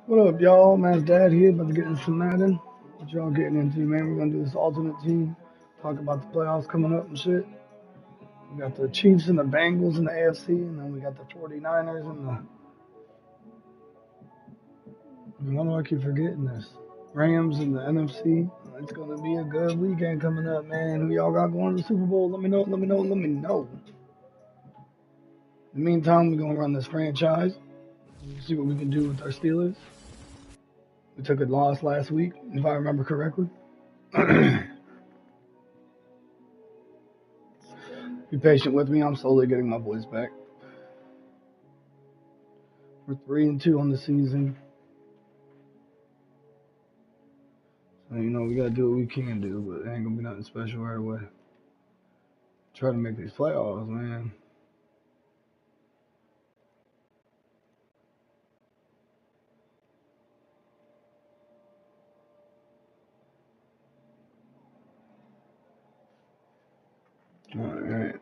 What up, y'all? Man's dad here, about to get into some Madden. What y'all getting into, man? We're gonna do this alternate team, talk about the playoffs coming up and shit. We got the Chiefs and the Bengals in the AFC, and then we got the 49ers and the. Why do I keep forgetting this? Rams and the NFC. It's gonna be a good weekend coming up, man. Who y'all got going to the Super Bowl? Let me know. Let me know. Let me know. In the meantime, we're gonna run this franchise. See what we can do with our Steelers. We took a loss last week, if I remember correctly. Be patient with me. I'm slowly getting my voice back. We're 3-2 on the season. So, we gotta do what we can do, but it ain't gonna be nothing special right away. Try to make these playoffs, man. All right.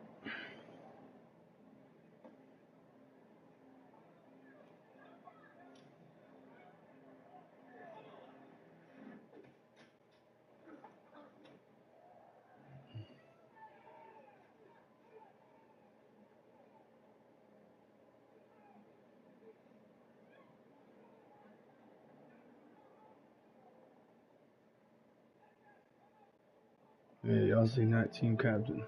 Yeah, y'all see that team captain.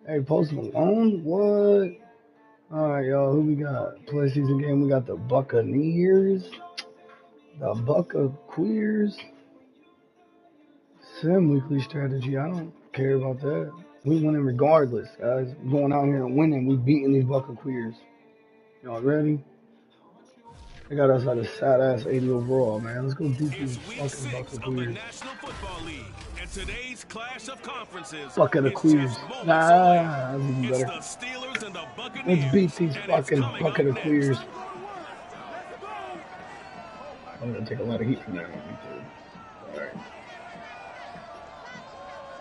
Hey, Post Malone? What? Alright, y'all. Who we got? Play season game. We got the Buccaneers. The Buccaneers. Sim weekly strategy. I don't care about that. We winning regardless, guys. We're going out here and winning. We beating these Buccaneers. Y'all ready? They got us at a sad ass 80 overall, man. Let's go beat these fucking Buccaneers. And today's clash of conferences Buccaneers. Nah, that's even better. the Steelers and the Let's Buccaneers. beat these fucking Buccaneers. I'm gonna take a lot of heat from that one. Alright.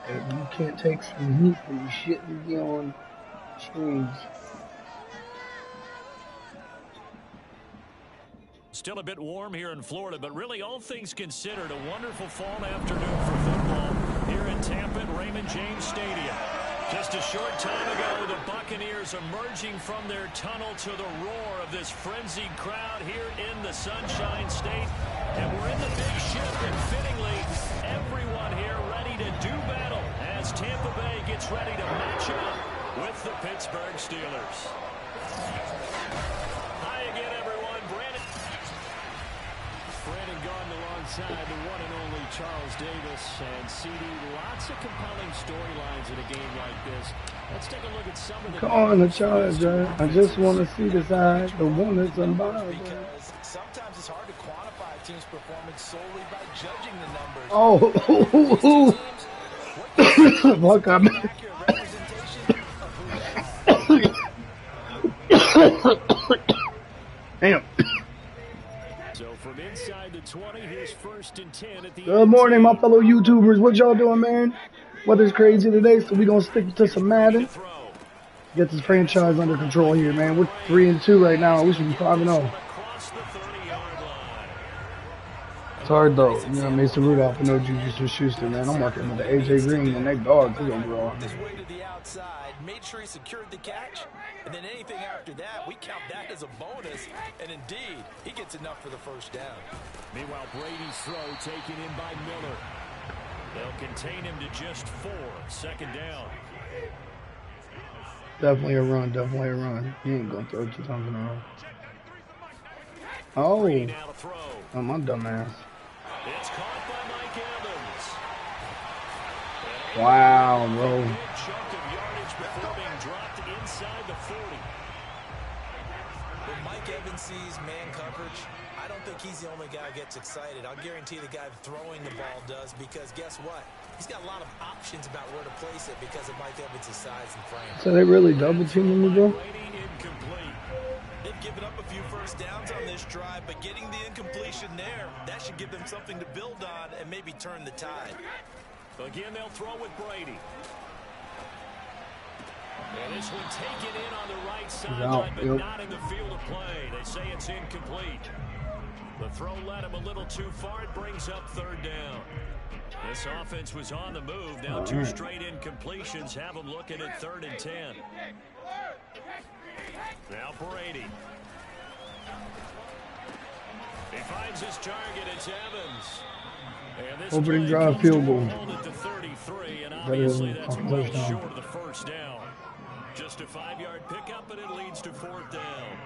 Hey, you can't take some heat for you shitting me on streams. Still a bit warm here in Florida, but really all things considered, a wonderful fall afternoon for football here in Tampa at Raymond James Stadium. Just a short time ago, the Buccaneers emerging from their tunnel to the roar of this frenzied crowd here in the Sunshine State. And we're in the big shift, and fittingly, everyone here ready to do battle as Tampa Bay gets ready to match up with the Pittsburgh Steelers. Hi again, everyone. Brandon Garden alongside the one and only Charles Davis. And CD, lots of compelling storylines in a game like this. Let's take a look at some of the... Calling the charge, I just want to see the side, the one that's unbothered. Because sometimes it's hard to quantify a team's performance solely by judging the numbers. Oh, fuck, I'm... Damn. So from inside the 20, here's 1st and 10 at the Good morning, my fellow YouTubers. What y'all doing, man? Weather's crazy today, so we gonna stick to some Madden. Get this franchise under control here, man. We're 3-2 right now. We should be 5-0. It's hard though. Mason Rudolph and no Juju Smith-Schuster, man. I'm working with the AJ Green and that dog. They're gonna grow on me. Made sure he secured the catch, and then anything after that, we count that as a bonus. And indeed, he gets enough for the first down. Meanwhile, Brady's throw taken in by Miller. They'll contain him to just 4. 2nd down. Definitely a run. Definitely a run. He ain't gonna throw 2 times in a row. Oh, Brady now to throw. oh my dumb ass. It's caught by Mike Evans. Wow, bro. Big chunk of yardage before being dropped inside the 40. When Mike Evans sees man coverage, I don't think he's the only guy who gets excited. I'll guarantee the guy throwing the ball does, because guess what? He's got a lot of options about where to place it because of Mike Evans' size and frame. So they really double teaming me, bro? Incomplete. They've given up a few first downs on this drive, but getting the incompletion there, that should give them something to build on and maybe turn the tide. Again, they'll throw with Brady. And this one taken in on the right sideline, but not in the field of play. They say it's incomplete. The throw led him a little too far. It brings up third down. This offense was on the move. Now two straight incompletions have them looking at 3rd and 10. Now Brady. He finds his target. It's Evans. And this opening drive field goal. At the 33, and obviously that's well short of the first down. Just a 5-yard pickup, and it leads to 4th down.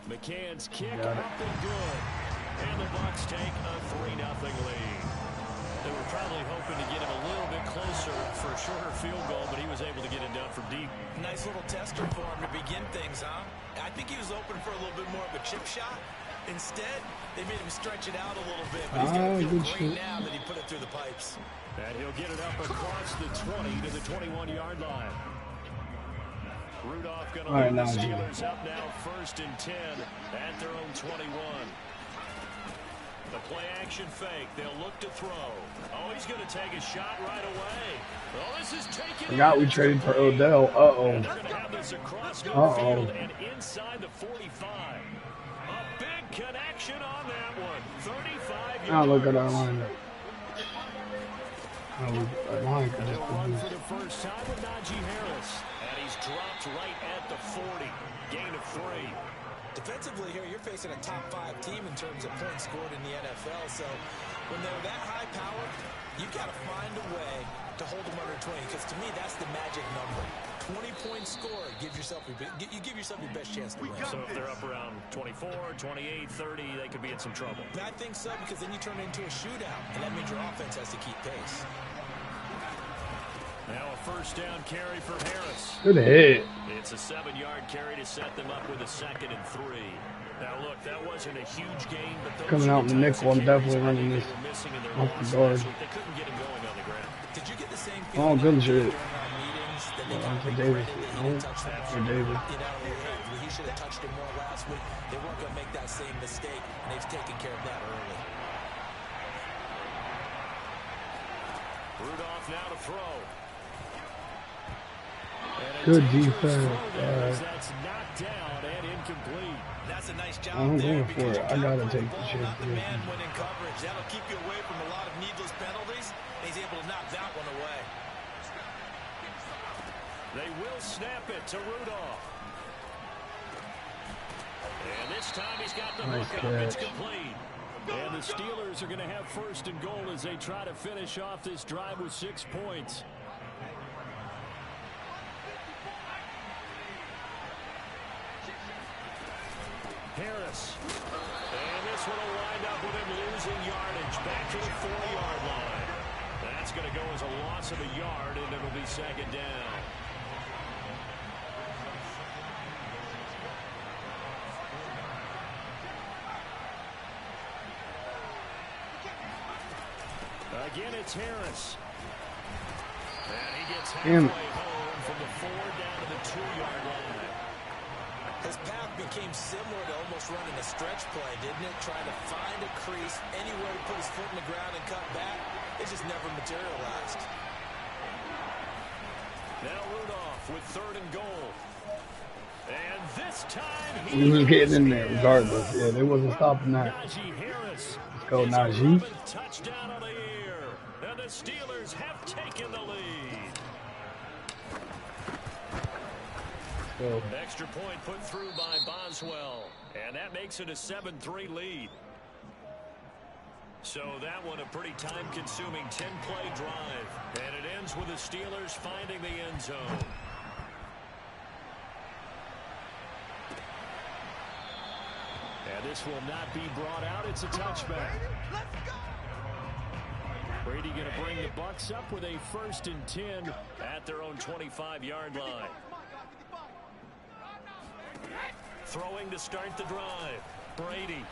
McCann's kick up and good. And the Bucs take a 3-0 lead. They were probably hoping to get him a little bit closer for a shorter field goal, but he was able to get it done from deep. Nice little tester for him to begin things, huh? I think he was open for a little bit more of a chip shot. Instead, they made him stretch it out a little bit, but he's going to feel great now that he put it through the pipes. And he'll get it up across the 20 to the 21-yard line. Rudolph going to lead the Steelers up now 1st and 10 at their own 21. The play-action fake. They'll look to throw. Oh, he's going to take a shot right away. Oh, this is taken. Forgot we traded for Odell. They're going to have this across field and inside the 45. A big connection on that one. 35 yards. Now look at our line. They'll run for the first time with Najee Harris. And he's dropped right at the 40. Gain of 3. Defensively here, you're facing a top 5 team in terms of points scored in the NFL. So when they're that high powered, you've got to find a way to hold them under 20. Because to me, that's the magic number. 20-point score gives yourself you give yourself your best chance to win. So if they're up around 24, 28, 30, they could be in some trouble. I think so, because then you turn it into a shootout, and that means your offense has to keep pace. Now a first down carry for Harris. Good hit. It's a 7-yard carry to set them up with a 2nd and 3. Now look, that wasn't a huge gain, but those coming out in the nickel, I'm definitely running this off the guard. They couldn't get him going on the ground. Did you get the same Oh, good shit. For Davis. For Davis. He should have touched him more last week. They weren't going to make that same mistake, and they've taken care of that early. Rudolph now to throw. Good defense. That's knocked down and incomplete. That's a nice job I'm there. going for it. I gotta take the shit. Man winning coverage. That'll keep you away from a lot of needless penalties. He's able to knock that one away. They will snap it to Rudolph. And this time he's got the hook up. It's complete. And the Steelers are going to have 1st and goal as they try to finish off this drive with 6 points. Harris. And this one will wind up with him losing yardage back to the 4-yard line. That's going to go as a loss of a yard, and it'll be 2nd down. Again, it's Harris. And he gets halfway home from the 4 down to the 2-yard line. His path became similar to almost running a stretch play, didn't it? Trying to find a crease, anywhere to put his foot in the ground and cut back. It just never materialized. Now Rudolph with 3rd and goal. And this time he was getting in there regardless. Yeah, they wasn't stopping that. Najee Harris. Let's go, Najee. Touchdown on the air. And the Steelers have taken the lead. Extra point put through by Boswell. And that makes it a 7-3 lead. So that one a pretty time-consuming 10-play drive. And it ends with the Steelers finding the end zone. And this will not be brought out. It's a touchback. Brady going to bring the Bucs up with a 1st and 10 at their own 25-yard line. Throwing to start the drive. Brady.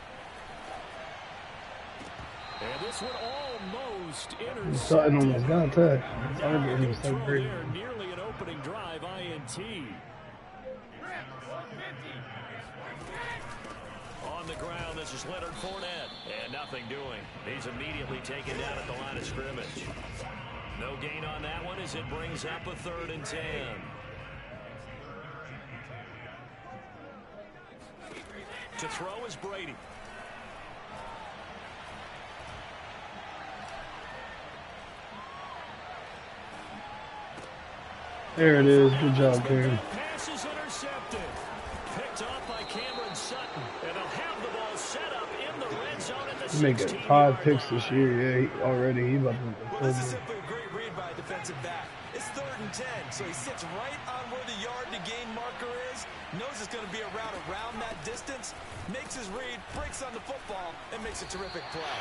And this one almost intercepted. Sutton almost got a touch. Target was so great. Nearly an opening drive INT. On the ground, this is Leonard Fournette. And nothing doing. He's immediately taken down at the line of scrimmage. No gain on that one as it brings up a 3rd and 10. To throw is Brady. There it is. Good job, Kerry. Pass is intercepted. Picked off by Cameron Sutton. And they'll have the ball set up in the red zone at the 16. Making 5 picks this year. Yeah, he about to make Well, this is simply a great read by a defensive back. It's 3rd and 10, so he sits right on where the yard-to-gain marker is, knows it's going to be a route around that distance, makes his read, breaks on the football, and makes a terrific play.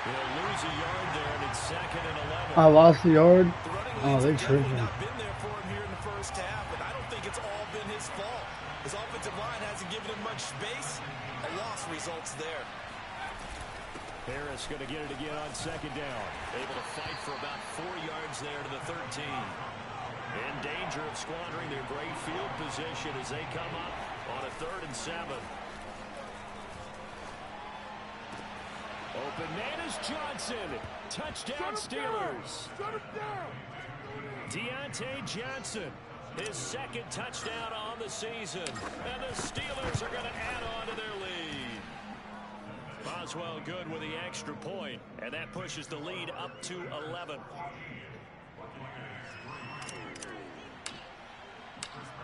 They'll lose a yard there, and it's 2nd and 11. I lost the yard. The running Oh, they lane's tripping. definitely not been there for him here in the first half, and I don't think it's all been his fault. His offensive line hasn't given him much space. A loss results there. Harris going to get it again on 2nd down. Able to fight for about 4 yards there to the 13. In danger of squandering their great field position as they come up on a 3rd and 7. Open man is Johnson. Touchdown Steelers. Deontay Johnson, his 2nd touchdown on the season. And the Steelers are going to add on to their lead. Boswell good with the extra point, and that pushes the lead up to 11.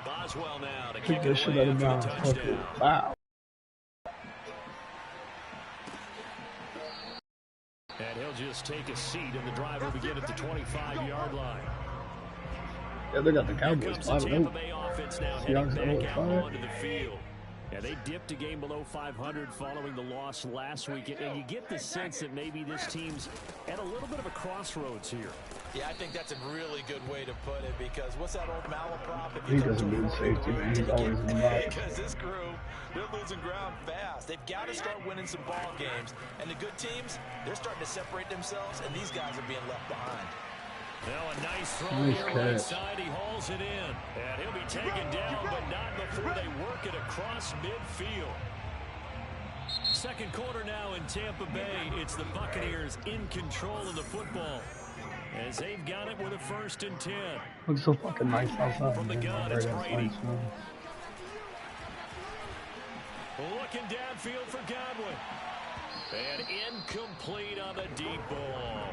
Boswell now to kick it away after the touchdown. Wow. And he'll just take a seat, and the drive will begin at the 25-yard line. Yeah, they got the Here Cowboys comes the 5-0. Tampa Bay offense now heading back out onto the field. And they dipped a game below 500 following the loss last week. And you get the sense that maybe this team's at a little bit of a crossroads here. Yeah, I think that's a really good way to put it, because what's that old malaprop? If He you come doesn't to do a safety, man. He's take always it, in the box. because this crew, they're losing ground fast. They've got to start winning some ball games. And the good teams, they're starting to separate themselves, and these guys are being left behind. Now a nice throw Nice here catch. right side. He hauls it in. And he'll be taken down, but not before they work it across midfield. 2nd quarter now in Tampa Bay. It's the Buccaneers in control of the football, as they've got it with a 1st and 10. Looks so fucking nice outside. From the man. gun, Right it's outside, Brady. man. Looking downfield for Godwin. And incomplete on the deep ball.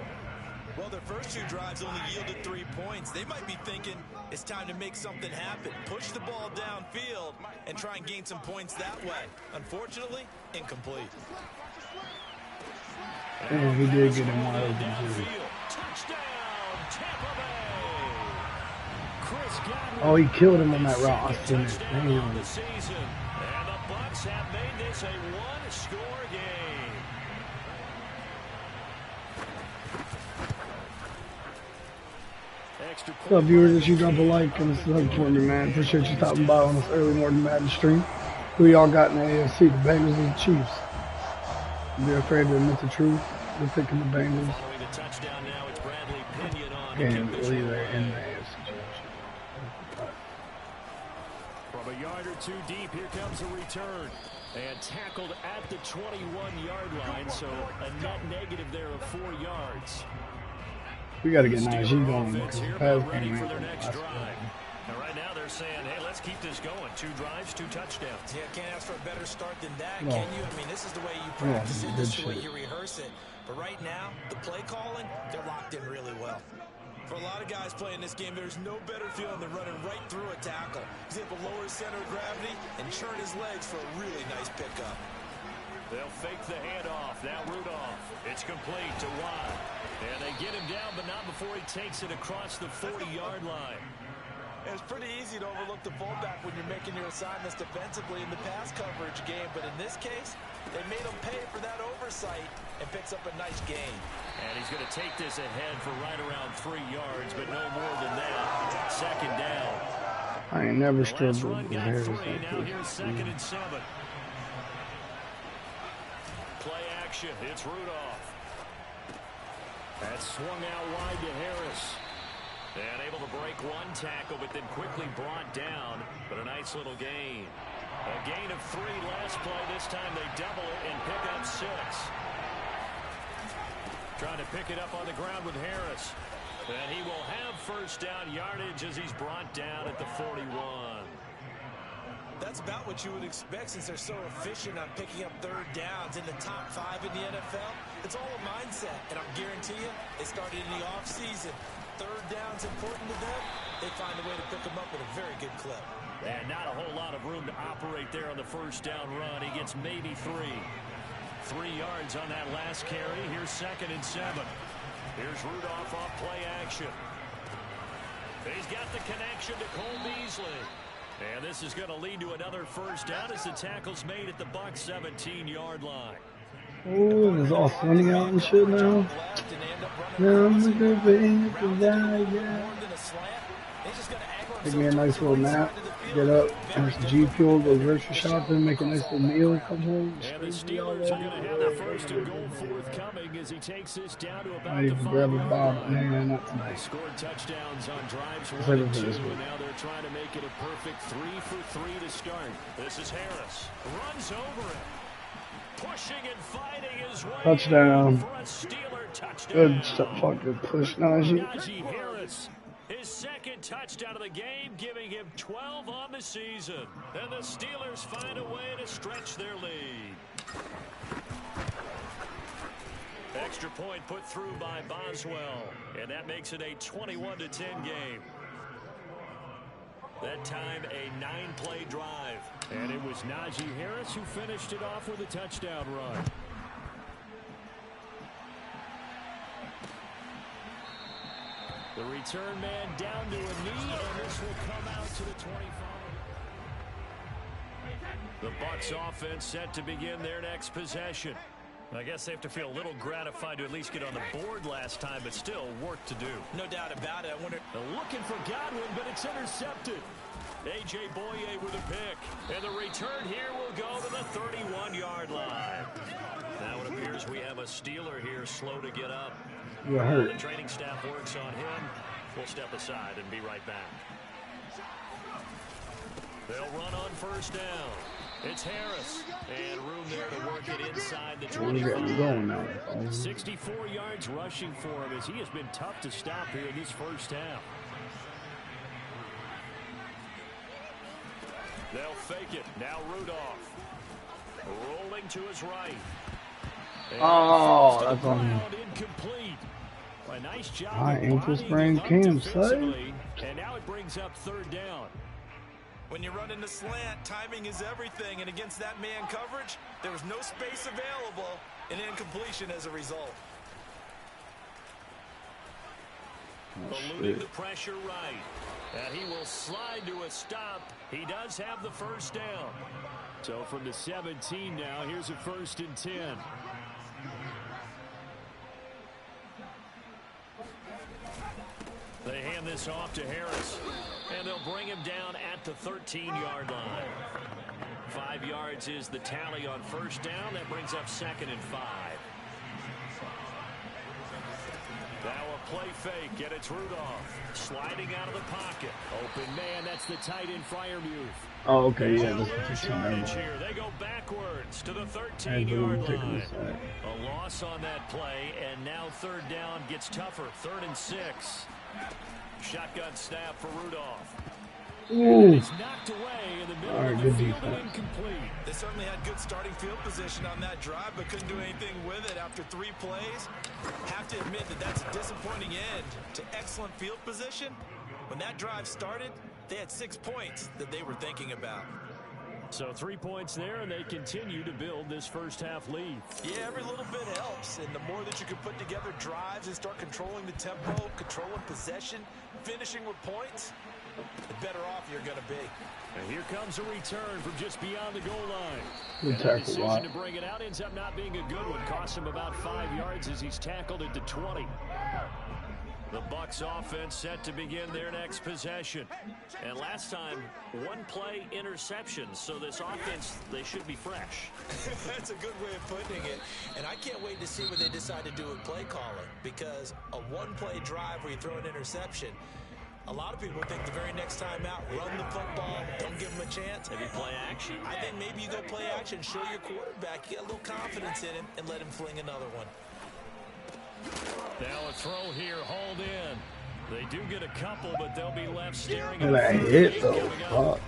Well, their first 2 drives only yielded 3 points. They might be thinking it's time to make something happen. Push the ball downfield and try and gain some points that way. Unfortunately, incomplete. And he did get him wide open, too. Downfield. Touchdown, Tampa Bay. Chris Godwin. Oh, he killed him on that route. I seen it. Touchdown on Damn. the season. And the Bucs have made this a 1-score game. Extra What's up, viewers? If you drop a like and subscribe for me, man. Appreciate you stopping by on this early morning Madden stream. Who y'all got in the AFC? The Bengals and the Chiefs? Be afraid to admit the truth. They're picking the Bengals. Following the touchdown now, it's Bradley Pinion on. Can't believe they're in the AFC. From a yard or 2 deep, here comes a return. And tackled at the 21-yard line, so a net negative there of 4 yards. We got to get Najee Steeler going offense because here, pass but ready game for ain't their gonna next last drive. long. And right now they're saying, hey, let's keep this going. 2 drives, 2 touchdowns. Yeah, can't ask for a better start than that, No. can you? I mean, this is the way you Yeah, practice it. good This is the way shit. you rehearse it. But right now, the play calling, they're locked in really well. For a lot of guys playing this game, there's no better feeling than running right through a tackle. He's able to lower his center of gravity and churn his legs for a really nice pickup. They'll fake the handoff. Now Rudolph. It's complete to Watt. And they get him down, but not before he takes it across the 40-yard line. It's pretty easy to overlook the fullback when you're making your assignments defensively in the pass coverage game, but in this case, they made him pay for that oversight and picks up a nice gain. And he's going to take this ahead for right around 3 yards, but no more than that. Second down. I ain't never struggled with Harris. Now here's 2nd and 7. Play action. It's Rudolph. That's swung out wide to Harris. And able to break one tackle, but then quickly brought down. But a nice little gain. A gain of 3 last play. This time they double it and pick up 6. Trying to pick it up on the ground with Harris. And he will have first down yardage as he's brought down at the 41. That's about what you would expect since they're so efficient on picking up 3rd downs in the top 5 in the NFL. It's all a mindset, and I'll guarantee you they started in the offseason. 3rd down's important to them. They find a way to pick them up with a very good clip. And not a whole lot of room to operate there on the first down run. He gets maybe 3. 3 yards on that last carry. Here's 2nd and 7. Here's Rudolph off play action. He's got the connection to Cole Beasley. And this is going to lead to another first down as the tackle's made at the Bucs 17-yard line. Oh, it's all funny out and shit now. Now I'm looking for anything down, yeah. Take me a nice little nap, get up, have some G Fuel, go grocery shopping, make a nice little meal, come home. And the Steelers are going to have the first and goal forthcoming as he takes this down to about I even grab a Bob. Nah, not They tonight. scored touchdowns on drives 1 and 2, and now they're trying to make it a perfect 3 for 3 to start. This is Harris. Runs over it. Pushing and fighting his way Touchdown. for a Steeler touchdown. Good stuff, fucking push, Najee. Najee Harris, his 2nd touchdown of the game, giving him 12 on the season. And the Steelers find a way to stretch their lead. Extra point put through by Boswell, and that makes it a 21-10 game. That time, a 9-play drive. And it was Najee Harris who finished it off with a touchdown run. The return man down to a knee, and this will come out to the 25. The Bucs offense set to begin their next possession. I guess they have to feel a little gratified to at least get on the board last time, but still work to do. No doubt about it. I wonder. Looking for Godwin, but it's intercepted. A.J. Boye with a pick. And the return here will go to the 31-yard line. Now it appears we have a Steeler here slow to get up. You're hurt. The training staff works on him. We'll step aside and be right back. They'll run on first down. It's Harris. And room there to work it inside the 25. Going now. 64 yards rushing for him as he has been tough to stop here in this first half. They'll fake it. Now Rudolph. Rolling to his right. And Oh, that's on me. incomplete. A nice job. My ankle bodying sprain him up came, defensively, and now it brings up 3rd down. When you run into slant, timing is everything, and against that man coverage, there was no space available, and incompletion as a result. Eluding the pressure right. And he will slide to a stop. He does have the first down. So from the 17 now, here's a 1st and 10. They hand this off to Harris. And they'll bring him down at the 13-yard line. 5 yards is the tally on first down. That brings up 2nd and 5. Now a play fake, and it's Rudolph sliding out of the pocket. Open man, that's the tight end Freiermuth. Oh, okay, yeah. Here. They go backwards to the 13-yard line. A loss on that play, and now 3rd down gets tougher. 3rd and 6. Shotgun snap for Rudolph. Ooh. It's knocked away in the middle of the field and incomplete. They certainly had good starting field position on that drive, but couldn't do anything with it after 3 plays. Have to admit that that's a disappointing end to excellent field position. When that drive started, they had 6 points that they were thinking about. So 3 points there, and they continue to build this first half lead. Yeah, every little bit helps, and the more that you can put together drives and start controlling the tempo, controlling possession, finishing with points, the better off you're going to be. And here comes a return from just beyond the goal line. Good And tackle, the decision to bring it out ends up not being a good one. Costs him about 5 yards as he's tackled at the 20. The Bucs offense set to begin their next possession. And last time, one play interception. So this offense, they should be fresh. That's a good way of putting it. And I can't wait to see what they decide to do with play calling. Because a one-play drive where you throw an interception, a lot of people think the very next time out, run the football, don't give them a chance. Maybe play action? I think maybe you go play action, show your quarterback, get a little confidence in him, and let him fling another one. Now a throw here, hauled in. They do get a couple, but they'll be left staring And at I the hit though. coming up. Fuck.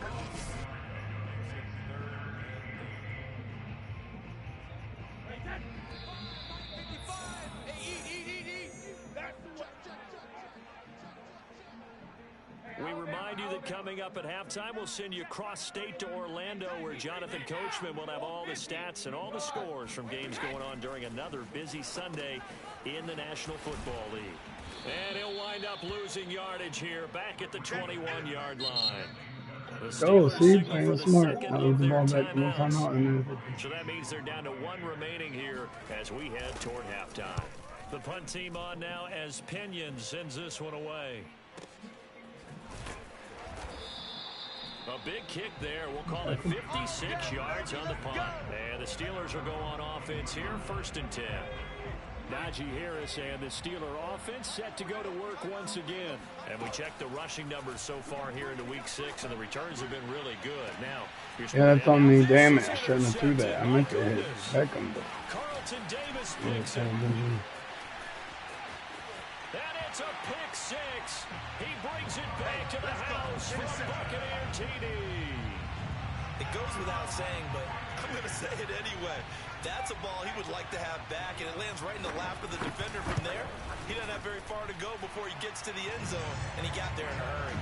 We remind you that coming up at halftime, we'll send you cross-state to Orlando, where Jonathan Coachman will have all the stats and all the scores from games going on during another busy Sunday in the National Football League. And he'll wind up losing yardage here, back at the 21-yard line. Oh, see, playing smart. Now leave the ball back one time out. So that means they're down to one remaining here as we head toward halftime. The punt team on now as Pinion sends this one away. A big kick there. We'll call it 56 yards on the punt. And the Steelers will go on offense here, 1st and 10. Najee Harris and the Steeler offense set to go to work once again. And we check the rushing numbers so far here into week 6, and the returns have been really good. Now, yeah, that's on me. Damn it. I shouldn't have threw that. I meant to hit Beckham, but Carlton Davis picks it. And it's a pick 6. He brings it back to the house from Buccaneer TD. It goes without saying, but I'm going to say it anyway. That's a ball he would like to have back, and it lands right in the lap of the defender from there. He doesn't have very far to go before he gets to the end zone, and he got there in a hurry.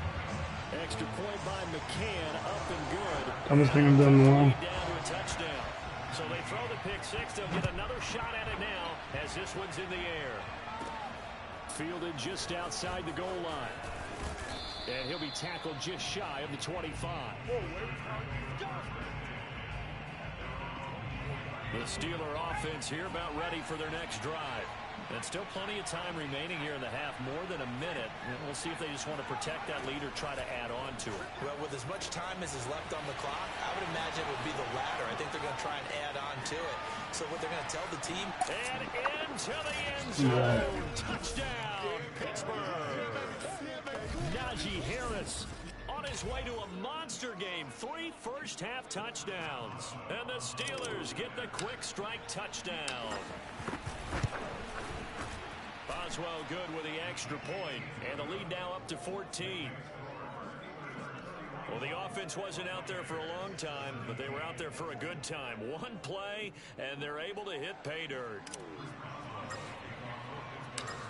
Extra point by McCann, up and good. dumbest thing I've done in a while. Down to a touchdown. So they throw the pick 6. They'll get another shot at it now as this one's in the air. Fielded just outside the goal line. And he'll be tackled just shy of the 25. The Steeler offense here about ready for their next drive. And still plenty of time remaining here in the half, more than a minute. And we'll see if they just want to protect that lead or try to add on to it. Well, with as much time as is left on the clock, I would imagine it would be the latter. I think they're going to try and add on to it. So what they're going to tell the team... And into the end zone. Touchdown, Pittsburgh. Najee Harris on his way to a monster game. 3 first-half touchdowns. And the Steelers get the quick strike touchdown. Boswell good with the extra point, and the lead now up to 14. Well, the offense wasn't out there for a long time, but they were out there for a good time. One play, and they're able to hit pay dirt.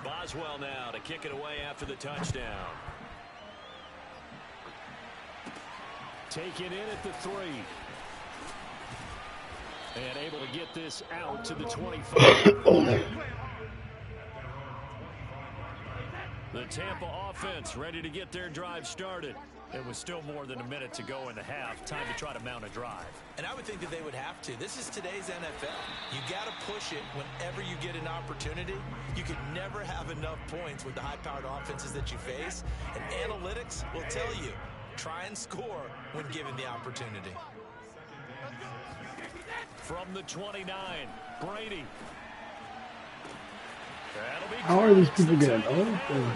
Boswell now to kick it away after the touchdown. Taken in at the 3. And able to get this out to the 25. The Tampa offense ready to get their drive started. It was still more than a minute to go in the half. Time to try to mount a drive. And I would think that they would have to. This is today's NFL. You got to push it whenever you get an opportunity. You can never have enough points with the high-powered offenses that you face. And analytics will tell you, try and score when given the opportunity. From the 29, Brady. How are these people getting open?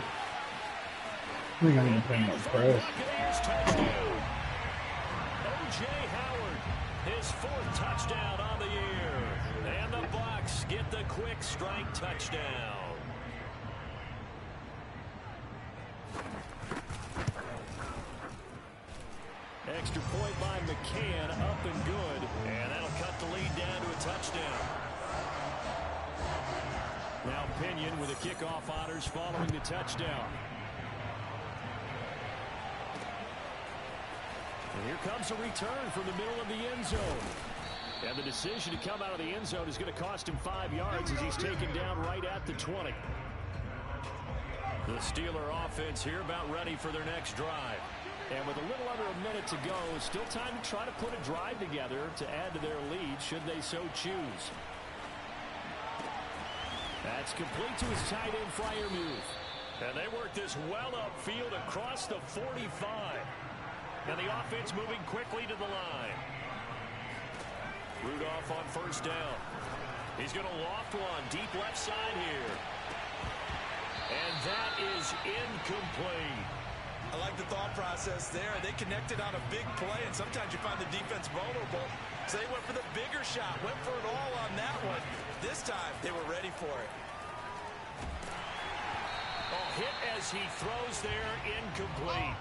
I think I need to play more press. O.J. Howard, his 4th touchdown on the year. And the Bucs get the quick strike touchdown. Extra point by McCann, up and good. And that'll cut the lead down to a touchdown. Now Pinion with the kickoff honors following the touchdown. And Here comes a return from the middle of the end zone. And the decision to come out of the end zone is going to cost him 5 yards as he's taken down right at the 20. The Steeler offense here about ready for their next drive. And with a little under a minute to go, still time to try to put a drive together to add to their lead should they so choose. That's complete to his tight end flyer move. And they work this well upfield across the 45. And the offense moving quickly to the line. Rudolph on first down. He's going to loft one deep left side here. And that is incomplete. I like the thought process there. They connected on a big play, and sometimes you find the defense vulnerable. So they went for the bigger shot, went for it all on that one. This time, they were ready for it. Oh, hit as he throws there, incomplete.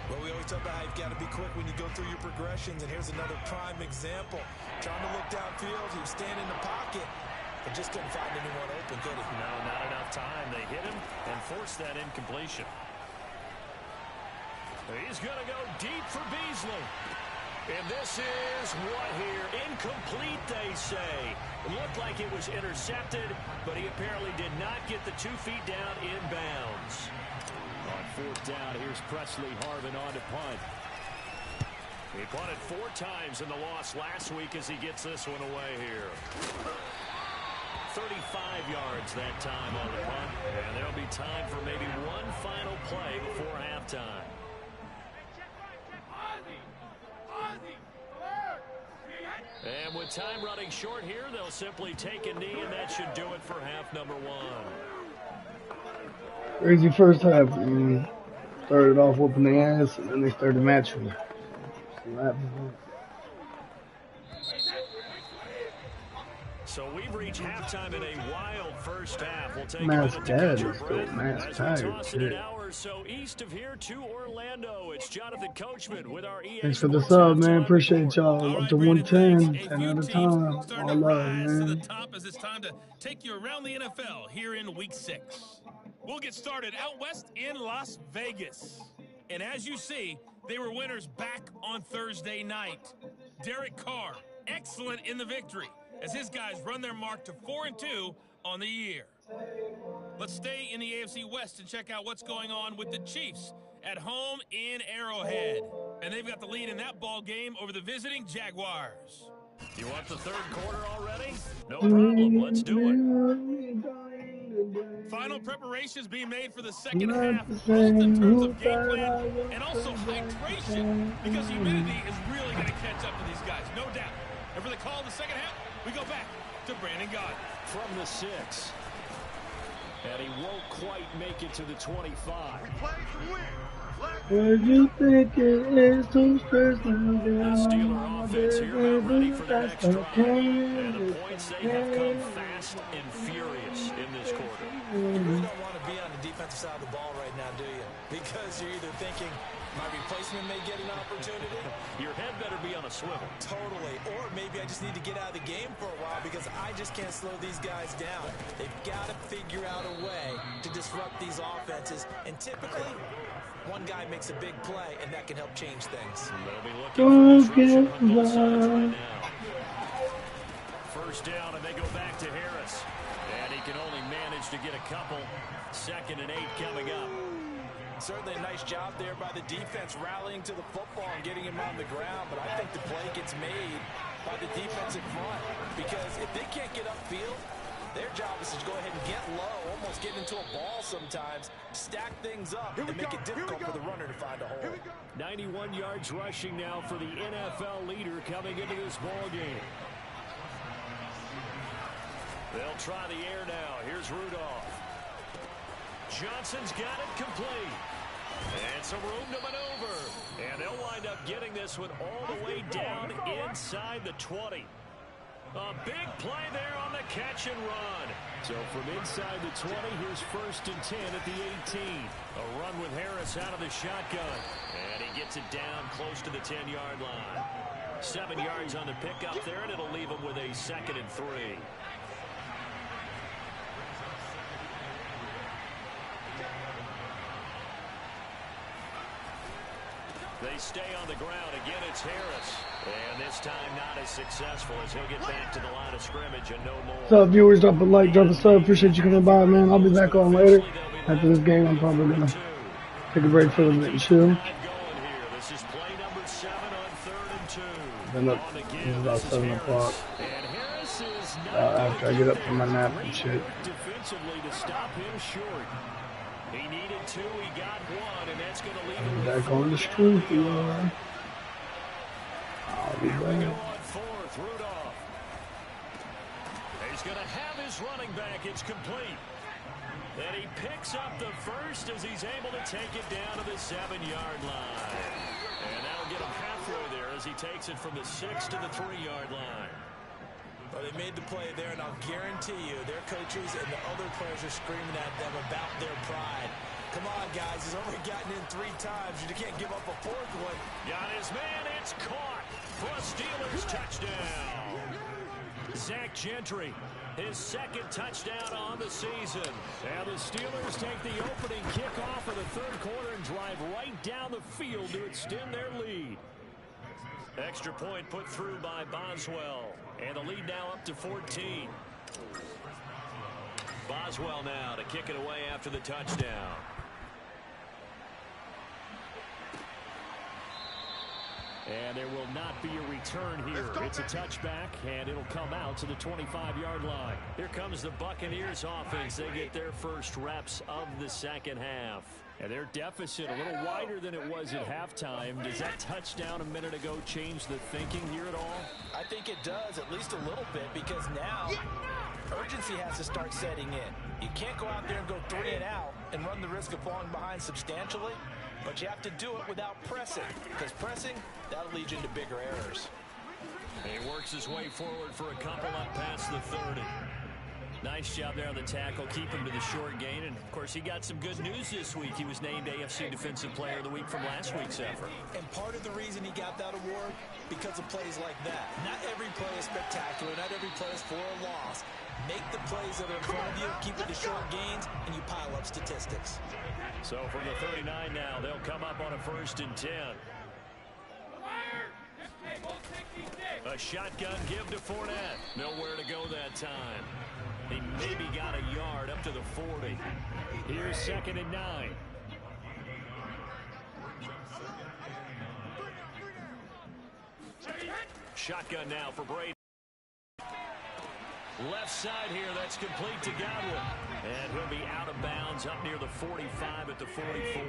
Well, we always talk about how you've got to be quick when you go through your progressions, and here's another prime example. Trying to look downfield, he was standing in the pocket, but just couldn't find anyone open, could he? No, not enough time. They hit him and forced that incompletion. He's going to go deep for Beasley. And this is what here? Incomplete, they say. It looked like it was intercepted, but he apparently did not get the 2 feet down in bounds. On fourth down, here's Presley Harvin on to punt. He punted 4 times in the loss last week as he gets this one away here. 35 yards that time on the punt. And there'll be time for maybe one final play before halftime. And with time running short here, they'll simply take a knee, and that should do it for half number 1. Crazy first half. Started off whooping their ass, and then they started matching. So we've reached halftime in a wild first half. We'll take Matt's a minute dad to is catch our still breath Matt's as we tired. toss it an hour or so east of here to Orlando. It's Jonathan Coachman with our EA Thanks for the Sports sub, man. Halftime Appreciate Report. y'all. All Up to right, Brandon, 110. thanks. A 10 few at a teams time. starting All to love, rise to the man. top as it's time to take you around the NFL here in Week 6. We'll get started out west in Las Vegas. And as you see, they were winners back on Thursday night. Derek Carr, excellent in the victory as his guys run their mark to 4-2 on the year. Let's stay in the AFC West and check out what's going on with the Chiefs at home in Arrowhead. And they've got the lead in that ball game over the visiting Jaguars. You want the third quarter already? No problem. Let's do it. Final preparations being made for the second Not half, the both same in terms of who game thought plan I was and also the hydration, best. because humidity is really going to catch up to these guys, no doubt. And for the call of the second half, we go back to Brandon Gott. From the 6. And he won't quite make it to the 25. Where you think it is too stressed now? The Steeler offense here about ready for the next drive. And the points, they have come fast and furious in this quarter. You really don't want to be on the defensive side of the ball right now, do you? Because you're either thinking, my replacement may get an opportunity. Your head better be on a swivel. Totally. Or maybe I just need to get out of the game for a while because I just can't slow these guys down. They've got to figure out a way to disrupt these offenses. And typically, one guy makes a big play, and that can help change things. They'll be looking for disruption on both sides right now. First down, and they go back to Harris. And he can only manage to get a couple. 2nd and 8 coming up. Certainly a nice job there by the defense rallying to the football and getting him on the ground, but I think the play gets made by the defensive front because if they can't get upfield, their job is to go ahead and get low, almost get into a ball sometimes, stack things up, and make it difficult for the runner to find a hole. 91 yards rushing now for the NFL leader coming into this ball game. They'll try the air now. Here's Rudolph. Johnson's got it complete. And some room to maneuver. And they'll wind up getting this one all the way down inside the 20. A big play there on the catch and run. So from inside the 20, here's 1st and 10 at the 18. A run with Harris out of the shotgun. And he gets it down close to the 10-yard line. 7 yards on the pickup there, and it'll leave him with a 2nd and 3. They stay on the ground. Again, it's Harris. And this time not as successful as he'll get back to the line of scrimmage and no more. What's up, viewers? Drop a like, drop a sub. Appreciate you coming by, man. I'll be back on later. After this game, I'm probably going to take a break for a bit and chill. This is play number 7 on 3rd and 2. Then look, it's about 7 o'clock. After I get up from my nap and shit. Defensively to stop him short. He needed 2, he got 1, and that's going to leave him back on the street, yeah. I'll be Here we back. go on 4th, Rudolph. He's going to have his running back. It's complete. And he picks up the first as he's able to take it down to the 7-yard line. And that'll get him halfway there as he takes it from the 6 to the 3-yard line. Well, they made the play there, and I'll guarantee you their coaches and the other players are screaming at them about their pride. Come on, guys. He's only gotten in 3 times. You can't give up a 4th one. Got his man. It's caught for a Steelers touchdown. Zach Gentry, his 2nd touchdown on the season. And the Steelers take the opening kickoff of the 3rd quarter and drive right down the field to extend their lead. Extra point put through by Boswell. And the lead now up to 14. Boswell now to kick it away after the touchdown. And there will not be a return here. It's a touchback, and it'll come out to the 25-yard line. Here comes the Buccaneers offense. They get their first reps of the 2nd half. And their deficit a little wider than it was at halftime. Does that touchdown a minute ago change the thinking here at all? I think it does, at least a little bit, because now urgency has to start setting in. You can't go out there and go 3 and out and run the risk of falling behind substantially, but you have to do it without pressing, because pressing, that'll lead you into bigger errors. He works his way forward for a couple up past the 30. Nice job there on the tackle, keep him to the short gain, and of course he got some good news this week. He was named AFC Defensive Player of the Week from last week's effort. And part of the reason he got that award, because of plays like that. Not every play is spectacular, not every play is for a loss. Make the plays that are in front of you, keep it to short gains, and you pile up statistics. So from the 39 now, they'll come up on a 1st and 10. A shotgun give to Fournette. Nowhere to go that time. He maybe got a yard up to the 40. Here's 2nd and 9. Shotgun now for Brady. Left side here, that's complete to Godwin. And he'll be out of bounds up near the 45 at the 44.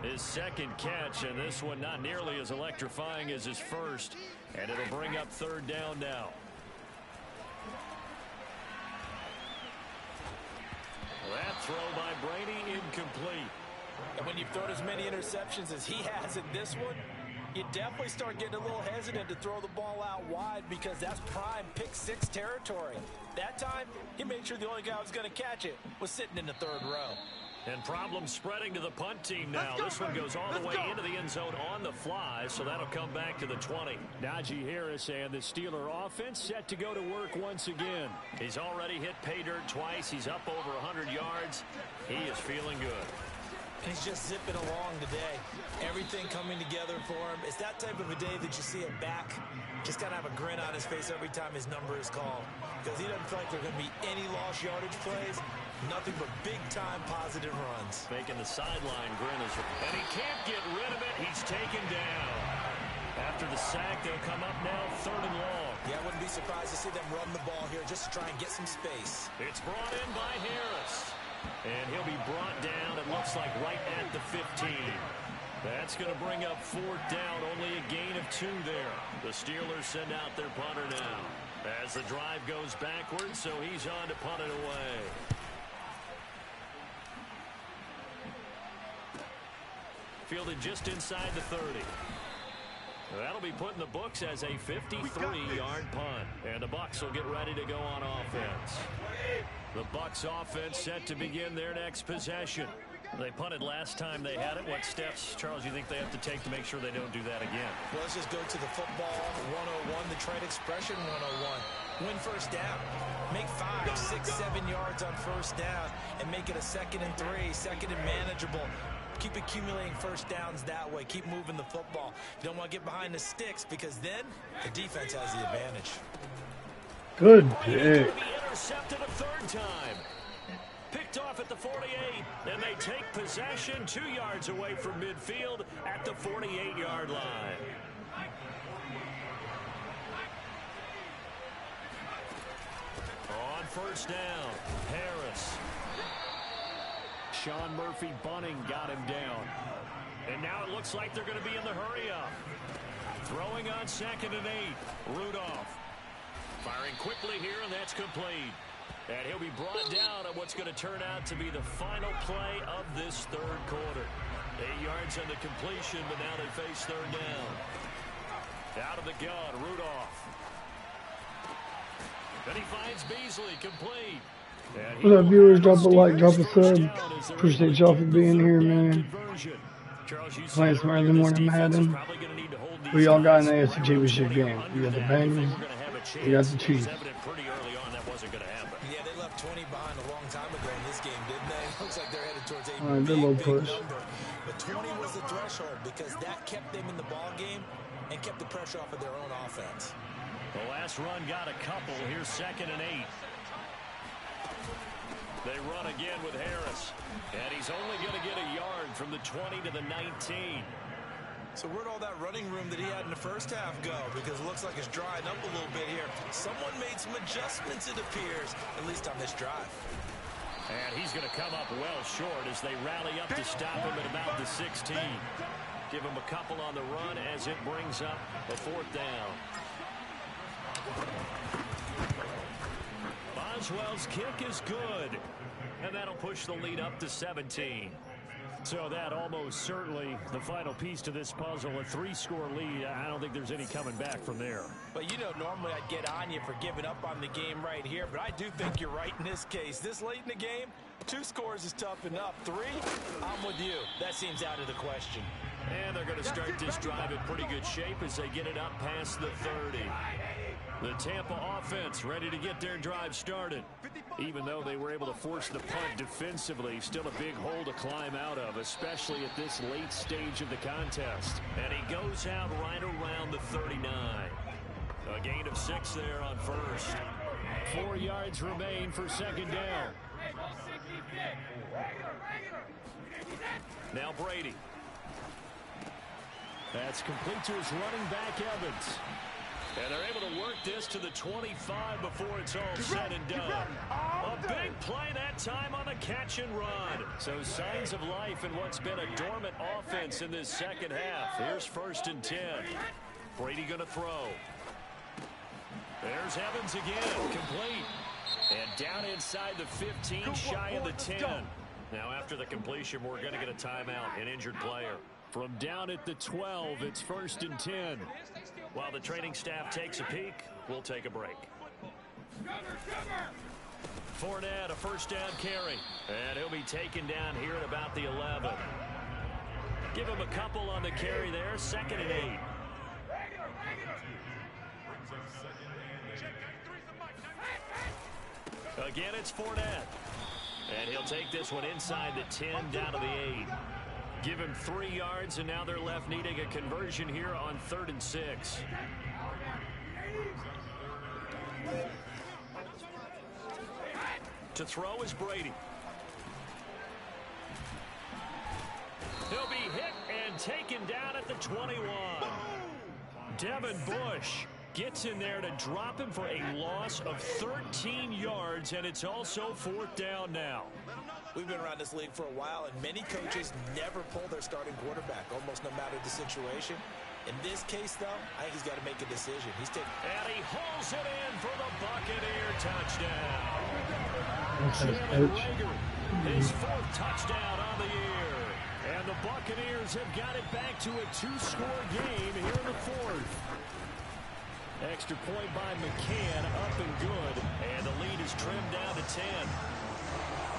His 2nd catch, and this one not nearly as electrifying as his first. And it'll bring up 3rd down now. That throw by Brady incomplete. And when you've thrown as many interceptions as he has in this one, you definitely start getting a little hesitant to throw the ball out wide, because that's prime pick 6 territory. That time, he made sure the only guy who was going to catch it was sitting in the 3rd row. And problems spreading to the punt team now. This one goes all the way into the end zone on the fly, so that'll come back to the 20. Najee Harris and the Steeler offense set to go to work once again. He's already hit pay dirt twice. He's up over 100 yards. He is feeling good. And he's just zipping along today. Everything coming together for him. It's that type of a day that you see him back. Just got to have a grin on his face every time his number is called. Because he doesn't feel like there are going to be any lost yardage plays. Nothing but big-time positive runs. Making the sideline grin. And he can't get rid of it. He's taken down. After the sack, they'll come up now 3rd and long. Yeah, I wouldn't be surprised to see them run the ball here just to try and get some space. It's brought in by Harris. And he'll be brought down, it looks like, right at the 15. That's going to bring up 4th down, only a gain of 2 there. The Steelers send out their punter now as the drive goes backwards, so he's on to punt it away. Fielded just inside the 30. That'll be put in the books as a 53-yard punt. And the Bucs will get ready to go on offense. The Bucs offense set to begin their next possession. They punted last time they had it. What steps, Charles, you think they have to take to make sure they don't do that again? Well, let's just go to the football 101, the trade expression 101. Win 1st down. Make 5, 6, 7 yards on 1st down and make it a 2nd and 3, 2nd and manageable. Keep accumulating first downs that way. Keep moving the football. You don't want to get behind the sticks because then the defense has the advantage. Good pick. Intercepted a third time. Picked off at the 48, and they take possession 2 yards away from midfield at the 48-yard line. On first down, Harris. Sean Murphy Bunning got him down. And now it looks like they're going to be in the hurry-up. Throwing on 2nd and 8, Rudolph. Firing quickly here, and that's complete. And he'll be brought down on what's going to turn out to be the final play of this third quarter. 8 yards on the completion, but now they face third down. Out of the gun, Rudolph. Then he finds Beasley, complete. What up, viewers? Drop a like, drop a sub. Appreciate y'all for being here, man. Playing some early morning Madden. Who y'all got in the AFC Championship game? You got the Bengals. You got the Chiefs. Yeah, they left 20 behind a long time ago in this game, didn't they? Looks like they're headed towards a big push. number. But 20 was the threshold because that kept them in the ball game and kept the pressure off of their own offense. The last run got a couple. Here's 2nd and 8. They run again with Harris. And he's only going to get a yard from the 20 to the 19. So where'd all that running room that he had in the first half go? Because it looks like it's drying up a little bit here. Someone made some adjustments, it appears, at least on this drive. And he's going to come up well short as they rally up to stop him at about the 16. Give him a couple on the run as it brings up a 4th down. Boswell's kick is good. And that'll push the lead up to 17. So that almost certainly the final piece to this puzzle, a 3-score lead. I don't think there's any coming back from there. But, you know, normally I'd get on you for giving up on the game right here, but I do think you're right in this case. This late in the game, 2 scores is tough enough. 3, I'm with you. That seems out of the question. And they're going to start this drive in pretty good shape as they get it up past the 30. The Tampa offense ready to get their drive started. Even though they were able to force the punt defensively, still a big hole to climb out of, especially at this late stage of the contest. And he goes out right around the 39. A gain of 6 there on first. 4 yards remain for 2nd down. Now Brady. That's complete to his running back, Evans. And they're able to work this to the 25 before it's all said and done. A big play that time on the catch and run. So signs of life in what's been a dormant offense in this second half. Here's 1st and 10. Brady going to throw. There's Evans again, complete. And down inside the 15, shy of the 10. Now after the completion, we're going to get a timeout, an injured player. From down at the 12, it's 1st and 10. While the training staff takes a peek, we'll take a break. Fournette, a 1st down carry. And he'll be taken down here at about the 11. Give him a couple on the carry there, 2nd and 8. Again, it's Fournette. And he'll take this one inside the 10, down to the 8. Give him 3 yards, and now they're left needing a conversion here on 3rd and 6. To throw is Brady. He'll be hit and taken down at the 21. Devin Bush gets in there to drop him for a loss of 13 yards, and it's also 4th down now. We've been around this league for a while, and many coaches never pull their starting quarterback, almost no matter the situation. In this case, though, I think he's got to make a decision. He's taking. And he hauls it in for the Buccaneer touchdown. His 4th touchdown on the year. And the Buccaneers have got it back to a 2-score game here in the 4th. Extra point by McCann, up and good. And the lead is trimmed down to 10.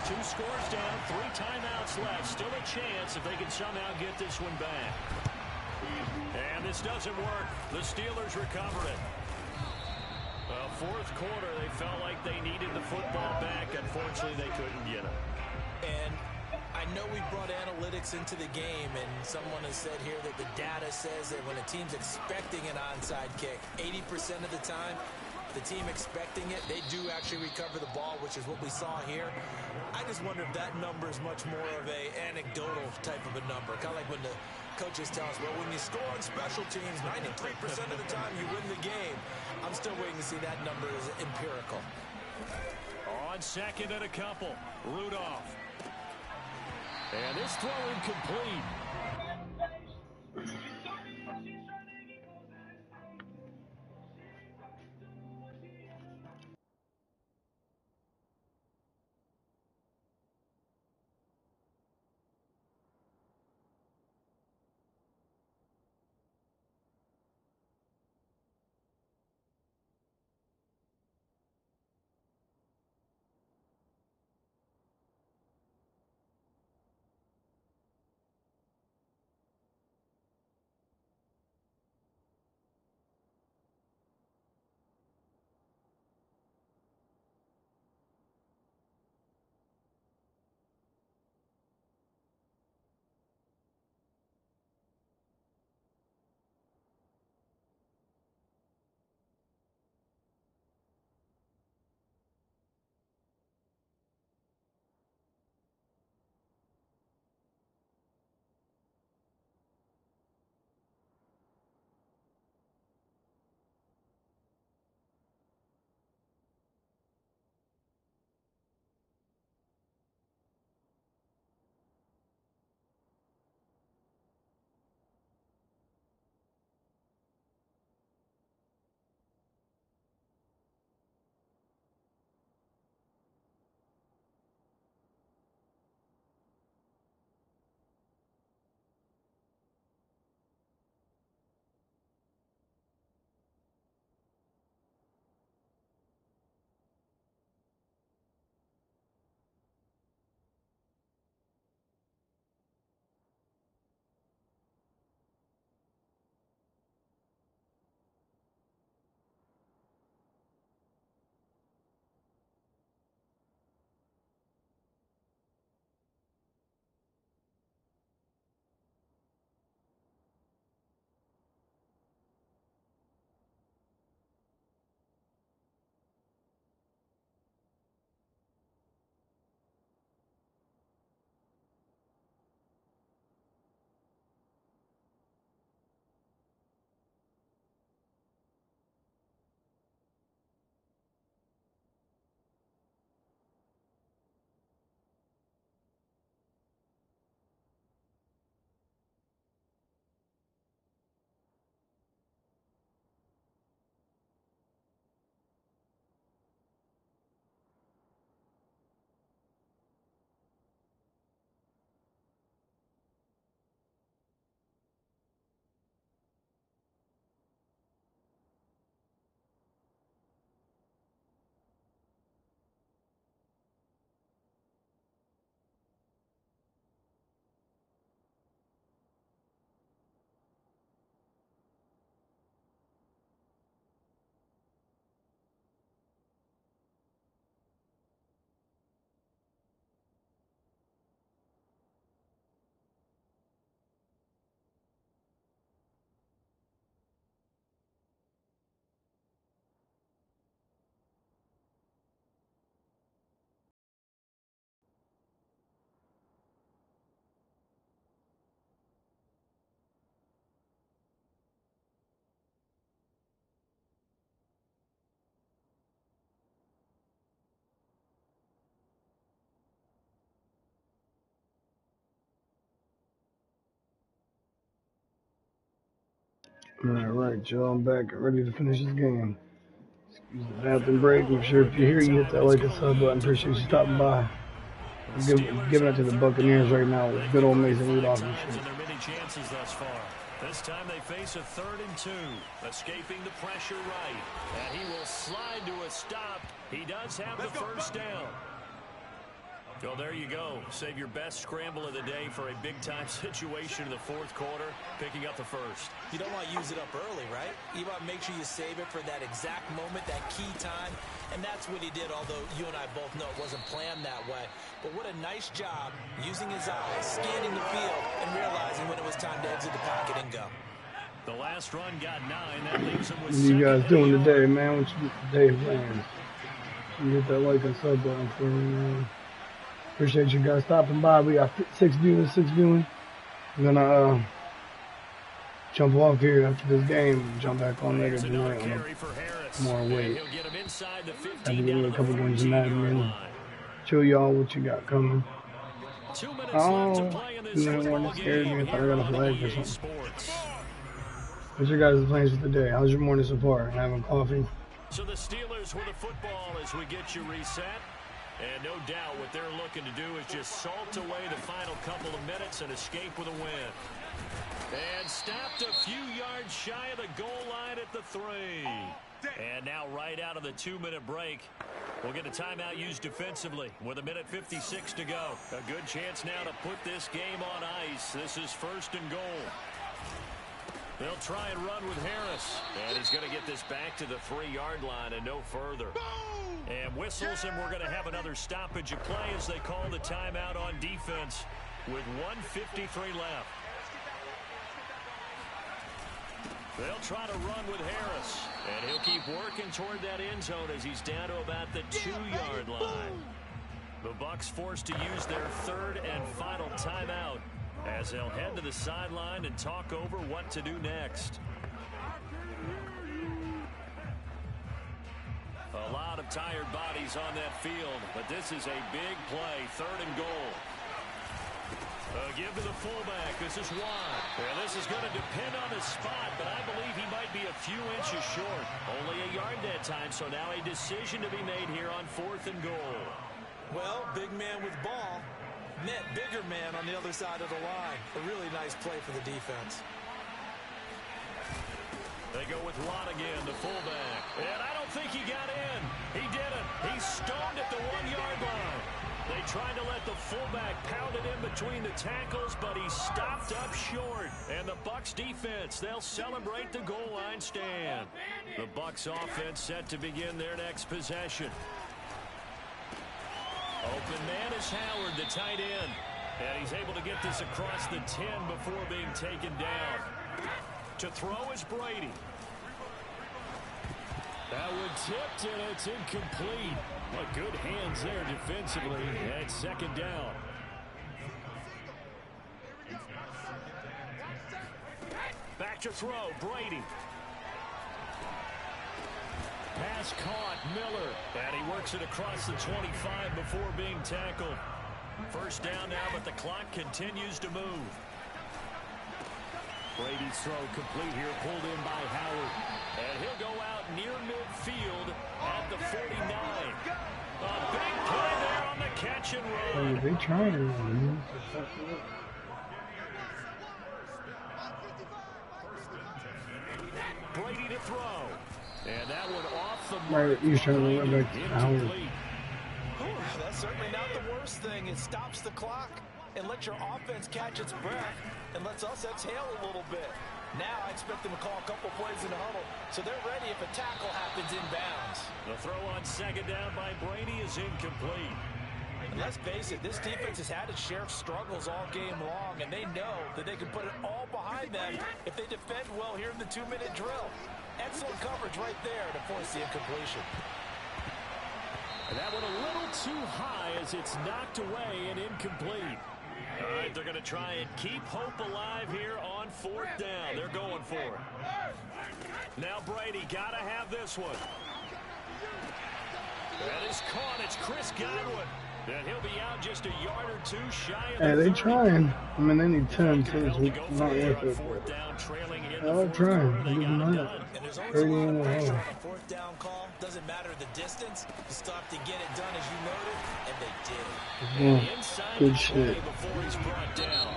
2 scores down, 3 timeouts left. Still a chance if they can somehow get this one back. And this doesn't work. The Steelers recover it. Well, 4th quarter, they felt like they needed the football back. Unfortunately, they couldn't get it. And I know we brought analytics into the game, and someone has said here that the data says that when a team's expecting an onside kick, 80% of the time, the team expecting it, they do actually recover the ball, which is what we saw here. I just wonder if that number is much more of a anecdotal type of a number. Kind of like when the coaches tell us, well, when you score on special teams, 93% of the time you win the game. I'm still waiting to see that number is empirical. On second and a couple, Rudolph. And this throw incomplete. All right, Joe, I'm back, ready to finish this game. Excuse the bathroom break. Make sure if you're here, you hit that like and sub button. Appreciate you stopping by. I'm giving it to the Buccaneers right now with good old Mason Rudolph and shit. Their many chances thus far. This time they face a 3rd and 2. Escaping the pressure right. And he will slide to a stop. He does have the first down. Well, there you go. Save your best scramble of the day for a big-time situation in the fourth quarter, picking up the first. You don't want to use it up early, right? You want to make sure you save it for that exact moment, that key time, and that's what he did, although you and I both know it wasn't planned that way. But what a nice job using his eyes, scanning the field, and realizing when it was time to exit the pocket and go. The last run got 9. That leaves him with What you guys doing today, man? What you today playing? You hit that like and sub button for me, man. Appreciate you guys stopping by. We got 6 viewers. I'm gonna jump off here after this game and jump back on later tonight on more weight. Have to give me a couple games of Madden. Show y'all what you got coming. Oh, you didn't want to scare me. I thought I got a flag or something. What's your guys' plans for today? How's your morning so far? Having coffee? So the Steelers with the football as we get you reset. And no doubt what they're looking to do is just salt away the final couple of minutes and escape with a win. And stopped a few yards shy of the goal line at the 3. And now right out of the 2-minute break, we'll get a timeout used defensively with 1:56 to go. A good chance now to put this game on ice. This is 1st and goal. They'll try and run with Harris. And he's going to get this back to the 3-yard line and no further. And whistles, and we're going to have another stoppage of play as they call the timeout on defense with 1:53 left. They'll try to run with Harris. And he'll keep working toward that end zone as he's down to about the 2-yard line. The Bucs forced to use their 3rd and final timeout as they'll head to the sideline and talk over what to do next. A lot of tired bodies on that field, but this is a big play, 3rd and goal. Give to the fullback. This is wide. And this is going to depend on his spot, but I believe he might be a few inches short. Only a yard that time, so now a decision to be made here on 4th and goal. Well, big man with ball. Net bigger man on the other side of the line. A really nice play for the defense. They go with Watt again, the fullback. And I don't think he got in. He didn't. He's stoned at the 1-yard line. They tried to let the fullback pound it in between the tackles, but he stopped up short. And the Bucs defense, they'll celebrate the goal line stand. The Bucs offense set to begin their next possession. Open man is Howard, the tight end. And he's able to get this across the 10 before being taken down. To throw is Brady. That one tipped, and it's incomplete. But good hands there defensively at 2nd down. Back to throw, Brady. Pass caught, Miller. And he works it across the 25 before being tackled. 1st down now, but the clock continues to move. Brady's throw complete here, pulled in by Howard. And he'll go out near midfield at the 49. A big play there on the catch and run. Hey, they trying to run. Brady to throw. And that one off the mark. He's trying to run back to Howard. That's certainly not the worst thing. It stops the clock and lets your offense catch its breath and lets us exhale a little bit. Now I expect them to call a couple plays in the huddle, so they're ready if a tackle happens inbounds. The throw on 2nd down by Brady is incomplete. And let's face it, this defense has had its share of struggles all game long, and they know that they can put it all behind them if they defend well here in the 2-minute drill. Excellent coverage right there to force the incompletion. And that one a little too high as it's knocked away and incomplete. All right, they're going to try and keep hope alive here on 4th down. They're going for it. Now Brady got to have this one. That is caught. It's Chris Godwin. And he'll be out just a yard or 2 shy of the 30. They trying. I mean, they need 10, so it's not worth it. They're trying. They did not. 30 in a row. 4th down call. Doesn't matter the distance. You still have to get it done as you noted, and they did. Yeah, good shit. Before he's brought down.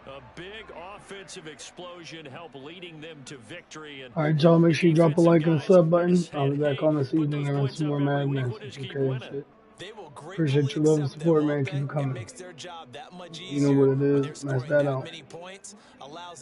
A big offensive explosion helped leading them to victory. And All right, y'all, make sure you drop a like and a sub button. saying, I'll be back hey, on this put evening those and run points some up more every Madden week. and We'll some just keep 2K and winning. shit. They will Appreciate gratefully your love and accept support, them, man. okay? Keep it It coming. makes their job that much You know easier what it when is. they're Smash scoring that that out. many points. Allows